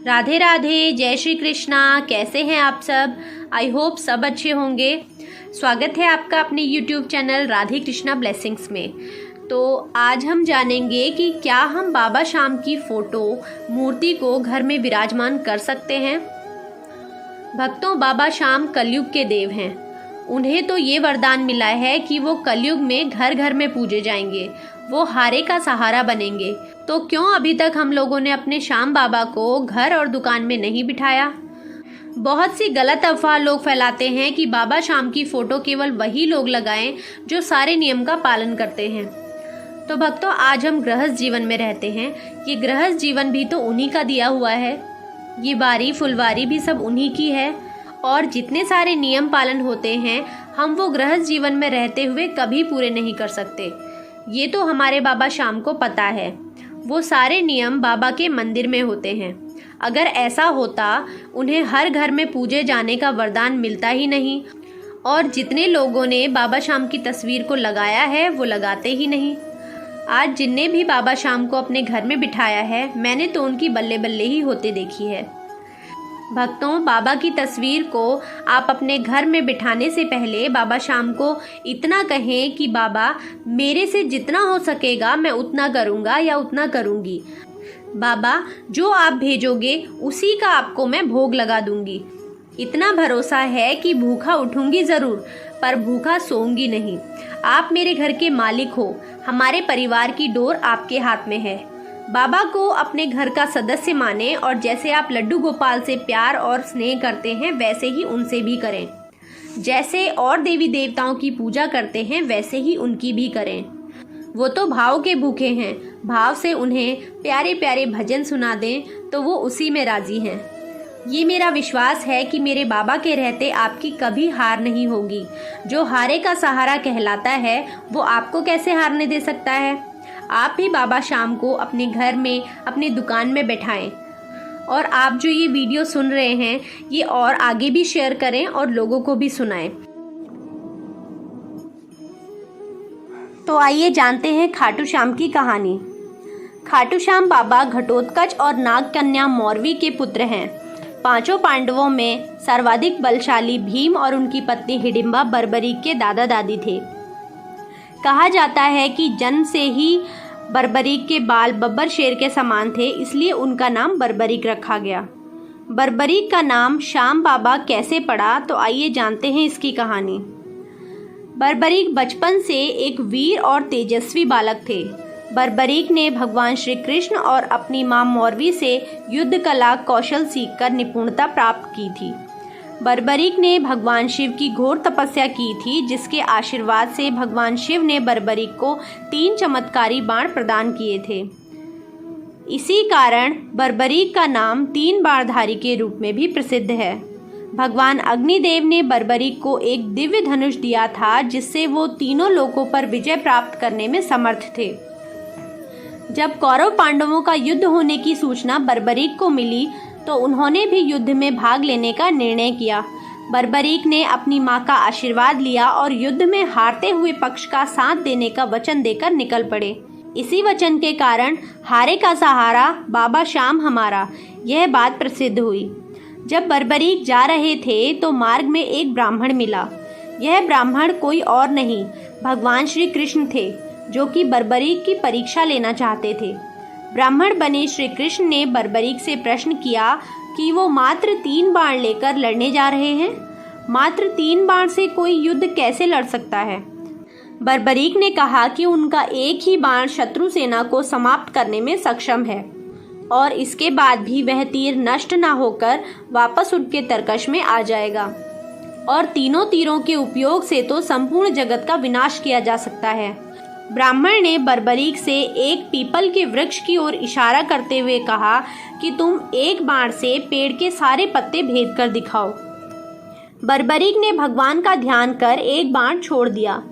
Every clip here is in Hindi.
राधे राधे, जय श्री कृष्णा। कैसे हैं आप सब? आई होप सब अच्छे होंगे। स्वागत है आपका अपने YouTube channel Radhe Krishna blessings में। तो आज हम जानेंगे कि क्या हम बाबा श्याम की फ़ोटो मूर्ति को घर में विराजमान कर सकते हैं। भक्तों, बाबा श्याम कलयुग के देव हैं। उन्हें तो ये वरदान मिला है कि वो कलयुग में घर घर में पूजे जाएंगे, वो हारे का सहारा बनेंगे। तो क्यों अभी तक हम लोगों ने अपने श्याम बाबा को घर और दुकान में नहीं बिठाया? बहुत सी गलत अफवाह लोग फैलाते हैं कि बाबा श्याम की फ़ोटो केवल वही लोग लगाएं जो सारे नियम का पालन करते हैं। तो भक्तों, आज हम गृहस्थ जीवन में रहते हैं। ये गृहस्थ जीवन भी तो उन्हीं का दिया हुआ है। ये बारी फुलवारी भी सब उन्हीं की है। और जितने सारे नियम पालन होते हैं, हम वो गृहस्थ जीवन में रहते हुए कभी पूरे नहीं कर सकते। ये तो हमारे बाबा श्याम को पता है। वो सारे नियम बाबा के मंदिर में होते हैं। अगर ऐसा होता, उन्हें हर घर में पूजे जाने का वरदान मिलता ही नहीं। और जितने लोगों ने बाबा श्याम की तस्वीर को लगाया है, वो लगाते ही नहीं। आज जिनने भी बाबा श्याम को अपने घर में बिठाया है, मैंने तो उनकी बल्ले बल्ले ही होते देखी है। भक्तों, बाबा की तस्वीर को आप अपने घर में बिठाने से पहले बाबा श्याम को इतना कहें कि बाबा, मेरे से जितना हो सकेगा मैं उतना करूँगा या उतना करूँगी। बाबा, जो आप भेजोगे उसी का आपको मैं भोग लगा दूँगी। इतना भरोसा है कि भूखा उठूँगी ज़रूर, पर भूखा सोऊंगी नहीं। आप मेरे घर के मालिक हो, हमारे परिवार की डोर आपके हाथ में है। बाबा को अपने घर का सदस्य माने और जैसे आप लड्डू गोपाल से प्यार और स्नेह करते हैं, वैसे ही उनसे भी करें। जैसे और देवी देवताओं की पूजा करते हैं, वैसे ही उनकी भी करें। वो तो भाव के भूखे हैं। भाव से उन्हें प्यारे प्यारे भजन सुना दें तो वो उसी में राजी हैं। ये मेरा विश्वास है कि मेरे बाबा के रहते आपकी कभी हार नहीं होगी। जो हारे का सहारा कहलाता है, वो आपको कैसे हारने दे सकता है। आप भी बाबा श्याम को अपने घर में, अपनी दुकान में बैठाएं। और आप जो ये वीडियो सुन रहे हैं, ये और आगे भी शेयर करें और लोगों को भी सुनाएं। तो आइए जानते हैं खाटू श्याम की कहानी। खाटू श्याम बाबा घटोत्कच और नागकन्या मौरवी के पुत्र हैं। पांचों पांडवों में सर्वाधिक बलशाली भीम और उनकी पत्नी हिडिंबा बर्बरीक के दादा दादी थे। कहा जाता है कि जन्म से ही बर्बरीक के बाल बब्बर शेर के समान थे, इसलिए उनका नाम बर्बरीक रखा गया। बर्बरीक का नाम श्याम बाबा कैसे पड़ा, तो आइए जानते हैं इसकी कहानी। बर्बरीक बचपन से एक वीर और तेजस्वी बालक थे। बर्बरीक ने भगवान श्री कृष्ण और अपनी मां मौरवी से युद्ध कला कौशल सीखकर निपुणता प्राप्त की थी। बर्बरीक ने भगवान शिव की घोर तपस्या की थी, जिसके आशीर्वाद से भगवान शिव ने बर्बरीक को 3 चमत्कारी बाण प्रदान किए थे। इसी कारण बर्बरीक का नाम 3 बाणधारी के रूप में भी प्रसिद्ध है। भगवान अग्निदेव ने बर्बरीक को एक दिव्य धनुष दिया था, जिससे वो तीनों लोकों पर विजय प्राप्त करने में समर्थ थे। जब कौरव पांडवों का युद्ध होने की सूचना बर्बरीक को मिली, तो उन्होंने भी युद्ध में भाग लेने का निर्णय किया। बर्बरीक ने अपनी मां का आशीर्वाद लिया और युद्ध में हारते हुए पक्ष का साथ देने का वचन देकर निकल पड़े। इसी वचन के कारण हारे का सहारा बाबा श्याम हमारा, यह बात प्रसिद्ध हुई। जब बर्बरीक जा रहे थे तो मार्ग में एक ब्राह्मण मिला। यह ब्राह्मण कोई और नहीं, भगवान श्री कृष्ण थे, जो कि बर्बरीक की परीक्षा लेना चाहते थे। ब्राह्मण बने श्री कृष्ण ने बर्बरीक से प्रश्न किया कि वो मात्र 3 बाण लेकर लड़ने जा रहे हैं। मात्र 3 बाण से कोई युद्ध कैसे लड़ सकता है। बर्बरीक ने कहा कि उनका एक ही बाण शत्रु सेना को समाप्त करने में सक्षम है और इसके बाद भी वह तीर नष्ट न होकर वापस उनके तरकश में आ जाएगा। और तीनों तीरों के उपयोग से तो संपूर्ण जगत का विनाश किया जा सकता है। ब्राह्मण ने बर्बरीक से एक पीपल के वृक्ष की ओर इशारा करते हुए कहा कि तुम एक बाण से पेड़ के सारे पत्ते भेद कर दिखाओ। बर्बरीक ने भगवान का ध्यान कर एक बाण छोड़ दिया।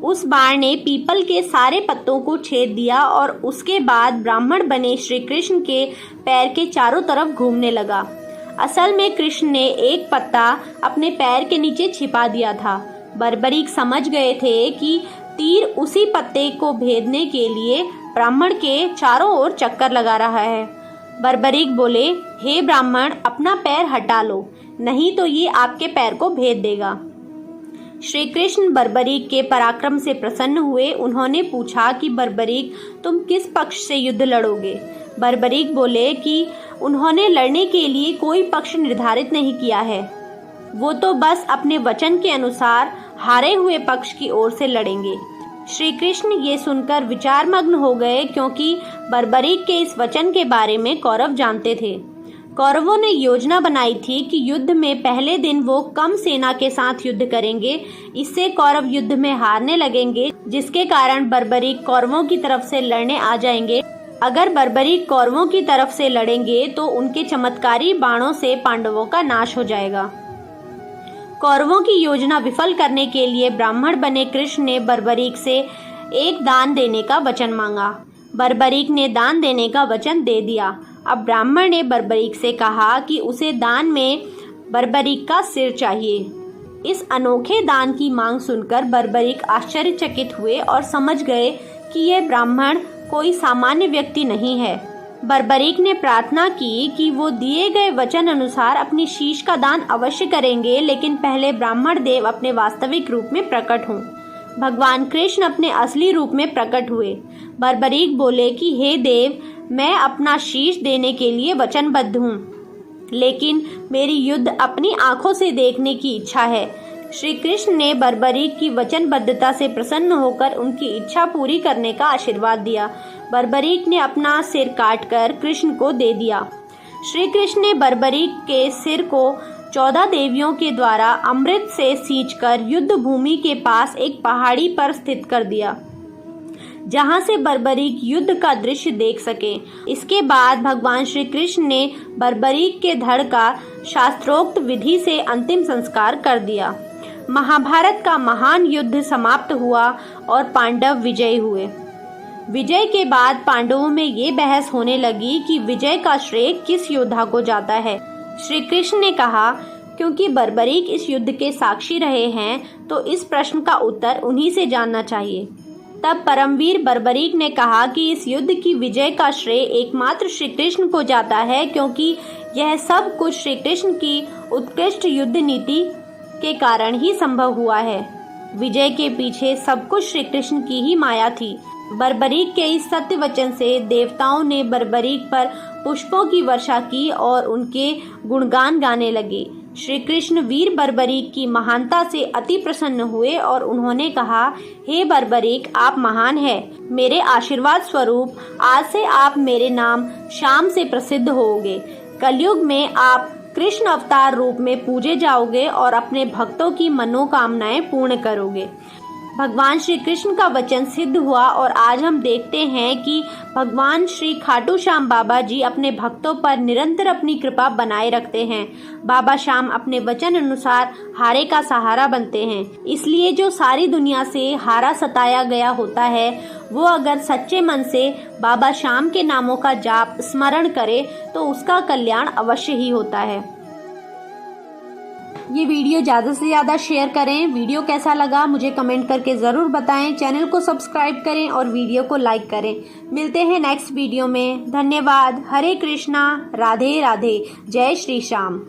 उस बाण ने पीपल के सारे पत्तों को छेद दिया और उसके बाद ब्राह्मण बने श्री कृष्ण के पैर के चारों तरफ घूमने लगा। असल में कृष्ण ने एक पत्ता अपने पैर के नीचे छिपा दिया था। बर्बरीक समझ गए थे कि तीर उसी पत्ते को भेदने के लिए ब्राह्मण के चारों ओर चक्कर लगा रहा है। बर्बरीक बोले, हे ब्राह्मण, अपना पैर हटा लो, नहीं तो ये आपके पैर को भेद देगा। श्री कृष्ण बर्बरीक के पराक्रम से प्रसन्न हुए। उन्होंने पूछा कि बर्बरीक, तुम किस पक्ष से युद्ध लड़ोगे? बर्बरीक बोले कि उन्होंने लड़ने के लिए कोई पक्ष निर्धारित नहीं किया है, वो तो बस अपने वचन के अनुसार हारे हुए पक्ष की ओर से लड़ेंगे। श्री कृष्ण ये सुनकर विचारमग्न हो गए, क्योंकि बर्बरीक के इस वचन के बारे में कौरव जानते थे। कौरवों ने योजना बनाई थी कि युद्ध में पहले दिन वो कम सेना के साथ युद्ध करेंगे। इससे कौरव युद्ध में हारने लगेंगे, जिसके कारण बर्बरीक कौरवों की तरफ से लड़ने आ जाएंगे। अगर बर्बरीक कौरवों की तरफ से लड़ेंगे तो उनके चमत्कारी बाणों से पांडवों का नाश हो जाएगा। कौरवों की योजना विफल करने के लिए ब्राह्मण बने कृष्ण ने बर्बरीक से एक दान देने का वचन मांगा। बर्बरीक ने दान देने का वचन दे दिया। अब ब्राह्मण ने बर्बरीक से कहा कि उसे दान में बर्बरीक का सिर चाहिए। इस अनोखे दान की मांग सुनकर बर्बरीक आश्चर्यचकित हुए और समझ गए कि यह ब्राह्मण कोई सामान्य व्यक्ति नहीं है। बर्बरीक ने प्रार्थना की कि वो दिए गए वचन अनुसार अपनी शीश का दान अवश्य करेंगे, लेकिन पहले ब्राह्मण देव अपने वास्तविक रूप में प्रकट हों। भगवान कृष्ण अपने असली रूप में प्रकट हुए। बर्बरीक बोले कि हे देव, मैं अपना शीश देने के लिए वचनबद्ध हूँ, लेकिन मेरी युद्ध अपनी आंखों से देखने की इच्छा है। श्री कृष्ण ने बर्बरीक की वचनबद्धता से प्रसन्न होकर उनकी इच्छा पूरी करने का आशीर्वाद दिया। बर्बरीक ने अपना सिर काटकर कृष्ण को दे दिया। श्री कृष्ण ने बर्बरीक के सिर को 14 देवियों के द्वारा अमृत से सींचकर युद्ध भूमि के पास एक पहाड़ी पर स्थित कर दिया, जहां से बर्बरीक युद्ध का दृश्य देख सके। इसके बाद भगवान श्री कृष्ण ने बर्बरीक के धड़ का शास्त्रोक्त विधि से अंतिम संस्कार कर दिया। महाभारत का महान युद्ध समाप्त हुआ और पांडव विजयी हुए। विजय के बाद पांडवों में ये बहस होने लगी कि विजय का श्रेय किस योद्धा को जाता है। श्री कृष्ण ने कहा, क्योंकि बर्बरीक इस युद्ध के साक्षी रहे हैं, तो इस प्रश्न का उत्तर उन्हीं से जानना चाहिए। तब परमवीर बर्बरीक ने कहा कि इस युद्ध की विजय का श्रेय एकमात्र श्री कृष्ण को जाता है, क्योंकि यह सब कुछ श्री कृष्ण की उत्कृष्ट युद्ध नीति के कारण ही संभव हुआ है। विजय के पीछे सब कुछ श्री कृष्ण की ही माया थी। बर्बरीक के इस सत्य वचन से देवताओं ने बर्बरीक पर पुष्पों की वर्षा की और उनके गुणगान गाने लगे। श्री कृष्ण वीर बर्बरीक की महानता से अति प्रसन्न हुए और उन्होंने कहा, हे बर्बरीक, आप महान हैं। मेरे आशीर्वाद स्वरूप आज से आप मेरे नाम श्याम से प्रसिद्ध होंगे। कलयुग में आप कृष्ण अवतार रूप में पूजे जाओगे और अपने भक्तों की मनोकामनाएं पूर्ण करोगे। भगवान श्री कृष्ण का वचन सिद्ध हुआ और आज हम देखते हैं कि भगवान श्री खाटू श्याम बाबा जी अपने भक्तों पर निरंतर अपनी कृपा बनाए रखते हैं। बाबा श्याम अपने वचन अनुसार हारे का सहारा बनते हैं। इसलिए जो सारी दुनिया से हारा सताया गया होता है, वो अगर सच्चे मन से बाबा श्याम के नामों का जाप स्मरण करे तो उसका कल्याण अवश्य ही होता है। ये वीडियो ज़्यादा से ज़्यादा शेयर करें। वीडियो कैसा लगा मुझे कमेंट करके ज़रूर बताएं। चैनल को सब्सक्राइब करें और वीडियो को लाइक करें। मिलते हैं नेक्स्ट वीडियो में। धन्यवाद। हरे कृष्णा, राधे राधे, जय श्री श्याम।